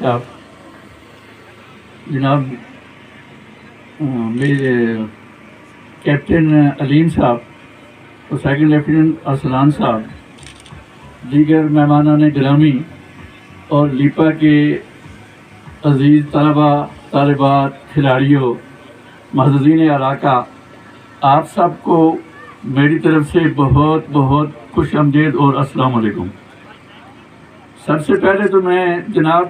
صاحب، جناب میرے کیپٹن علیم صاحب اور سیکنڈ لیفٹیننٹ ارسلان صاحب، دیگر مہمانان گرامی اور لیپا کے عزیز طلباء، طالبات، کھلاڑیوں، معززین علاقہ، آپ سب کو میری طرف سے بہت بہت خوش آمدید اور السلام علیکم۔ سب سے پہلے تو میں جناب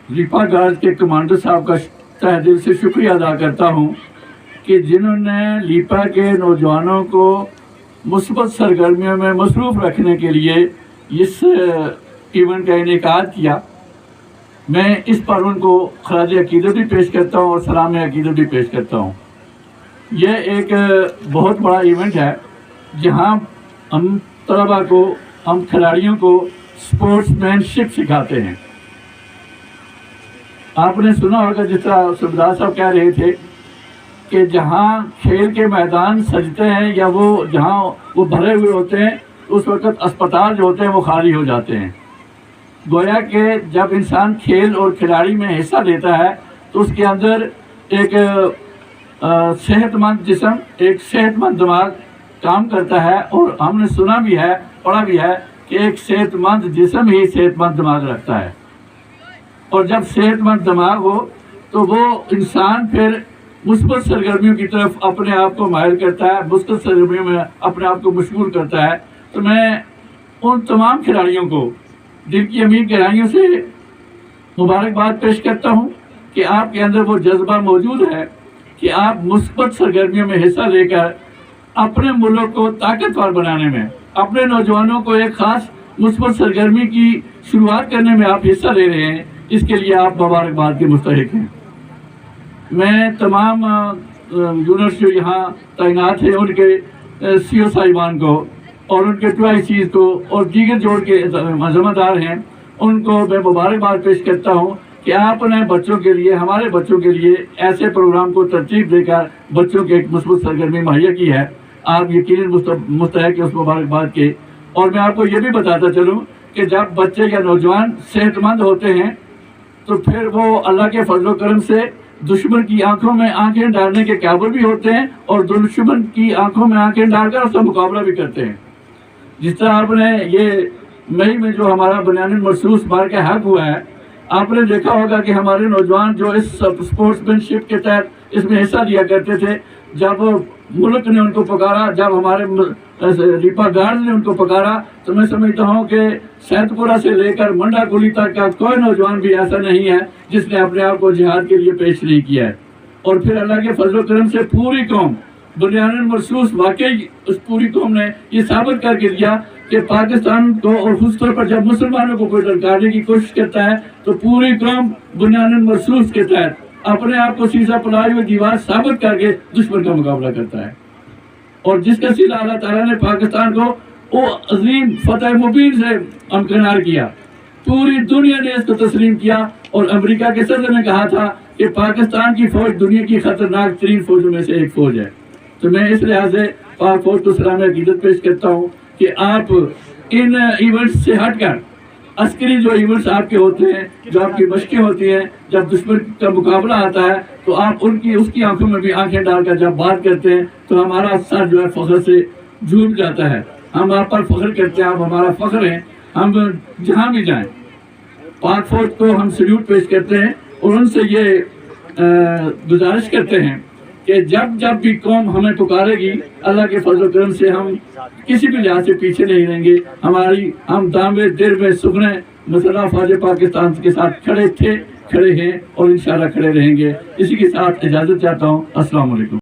لیپا گارڈز کے کمانڈر صاحب کا تہ دل سے شکریہ ادا کرتا ہوں کہ جنہوں نے لیپا کے نوجوانوں کو مثبت سرگرمیوں میں مصروف رکھنے کے لیے اس ایونٹ کا انعقاد کیا۔ میں اس پر ان کو خراج عقیدت بھی پیش کرتا ہوں اور سلام عقیدت بھی پیش کرتا ہوں۔ یہ ایک بہت بڑا ایونٹ ہے جہاں ہم طلباء کو، ہم کھلاڑیوں کو اسپورٹس مین شپ سکھاتے ہیں۔ آپ نے سنا ہوگا جس طرح سبدار صاحب کہہ رہے تھے کہ جہاں کھیل کے میدان سجتے ہیں یا وہ جہاں وہ بھرے ہوئے ہوتے ہیں، اس وقت اسپتال جو ہوتے ہیں وہ خالی ہو جاتے ہیں۔ گویا کہ جب انسان کھیل اور کھلاڑی میں حصہ لیتا ہے تو اس کے اندر ایک صحت مند جسم، ایک صحت مند دماغ کام کرتا ہے، اور ہم نے سنا بھی ہے، پڑھا بھی ہے کہ ایک صحت مند جسم ہی صحت مند دماغ رکھتا ہے، اور جب صحت مند دماغ ہو تو وہ انسان پھر مثبت سرگرمیوں کی طرف اپنے آپ کو مائل کرتا ہے، مثبت سرگرمیوں میں اپنے آپ کو مشغول کرتا ہے۔ تو میں ان تمام کھلاڑیوں کو دل کی امیر گہرائیوں سے مبارکباد پیش کرتا ہوں کہ آپ کے اندر وہ جذبہ موجود ہے کہ آپ مثبت سرگرمیوں میں حصہ لے کر اپنے ملک کو طاقتور بنانے میں، اپنے نوجوانوں کو ایک خاص مثبت سرگرمی کی شروعات کرنے میں آپ حصہ لے رہے ہیں۔ اس کے لیے آپ مبارکباد کے مستحق ہیں۔ میں تمام یونٹس جو یہاں تعینات ہیں ان کے سی او صاحبان کو اور ان کے 2 ICs کو اور دیگر جوڑ کے ذمہ دار ہیں، ان کو میں مبارکباد پیش کرتا ہوں کہ آپ نے بچوں کے لیے، ہمارے بچوں کے لیے ایسے پروگرام کو ترتیب دے کر بچوں کے ایک مثبت سرگرمی مہیا کی ہے۔ آپ یقیناً مستحق ہیں اس مبارکباد کے۔ اور میں آپ کو یہ بھی بتاتا چلوں کہ جب بچے یا نوجوان صحت مند ہوتے ہیں تو پھر وہ اللہ کے فضل و کرم سے دشمن کی آنکھوں میں آنکھیں ڈالنے کے قابل بھی ہوتے ہیں، اور دشمن کی آنکھوں میں آنکھیں ڈال کر اس کا مقابلہ بھی کرتے ہیں۔ جس طرح آپ نے یہ مئی میں جو ہمارا بنیان مرصوص مار کے حق ہوا ہے، آپ نے دیکھا ہوگا کہ ہمارے نوجوان جو اس اسپورٹس مین شپ کے تحت اس میں حصہ لیا کرتے تھے، جب ملک نے ان کو پکارا، جب ہمارے لیپا گارڈز نے ان کو پکارا، تو میں سمجھتا ہوں کہ سید پورہ سے لے کر منڈا کولی تک کا کوئی نوجوان بھی ایسا نہیں ہے جس نے اپنے آپ کو جہاد کے لیے پیش نہیں کیا ہے۔ اور پھر اللہ کے فضل و کرم سے پوری قوم بنیان مرصوص، واقعی اس پوری قوم نے یہ ثابت کر کے دیا کہ پاکستان کو، اور خصوص طور پر جب مسلمانوں کو کوئی للکارنے کی کوشش کرتا ہے تو پوری قوم بنیان مرصوص کے تحت اپنے آپ کو سیسا پلائی ہوئی دیوار ثابت کر کے دشمن کا مقابلہ کرتا ہے۔ اور جس کا سلسلہ اللہ تعالیٰ نے پاکستان کو وہ عظیم فتح مبین سے امکنار کیا، پوری دنیا نے اس کو تسلیم کیا، اور امریکہ کے صدر نے کہا تھا کہ پاکستان کی فوج دنیا کی خطرناک ترین فوجوں میں سے ایک فوج ہے۔ تو میں اس لحاظ سے پاک فوج کو سلام عقیدت پیش کرتا ہوں کہ آپ ان ایونٹس سے ہٹ کر عسکری جو ایونٹس آپ کے ہوتے ہیں، جو آپ کی مشقیں ہوتی ہیں، جب دشمن کا مقابلہ آتا ہے تو آپ اس کی آنکھوں میں بھی آنکھیں ڈال کر جب بات کرتے ہیں تو ہمارا سر جو ہے فخر سے جھوم جاتا ہے۔ ہم آپ پر فخر کرتے ہیں، آپ ہمارا فخر ہیں۔ ہم جہاں بھی جائیں پاک فوج کو ہم سلیوٹ پیش کرتے ہیں، اور ان سے یہ گزارش کرتے ہیں کہ جب بھی قوم ہمیں پکارے گی، اللہ کے فضل و کرم سے ہم کسی بھی لحاظ سے پیچھے نہیں رہیں گے۔ ہم دامے دیر میں سخنے مسلح فوج پاکستان کے ساتھ کھڑے تھے، کھڑے ہیں، اور انشاءاللہ کھڑے رہیں گے۔ اسی کے ساتھ اجازت چاہتا ہوں۔ السلام علیکم۔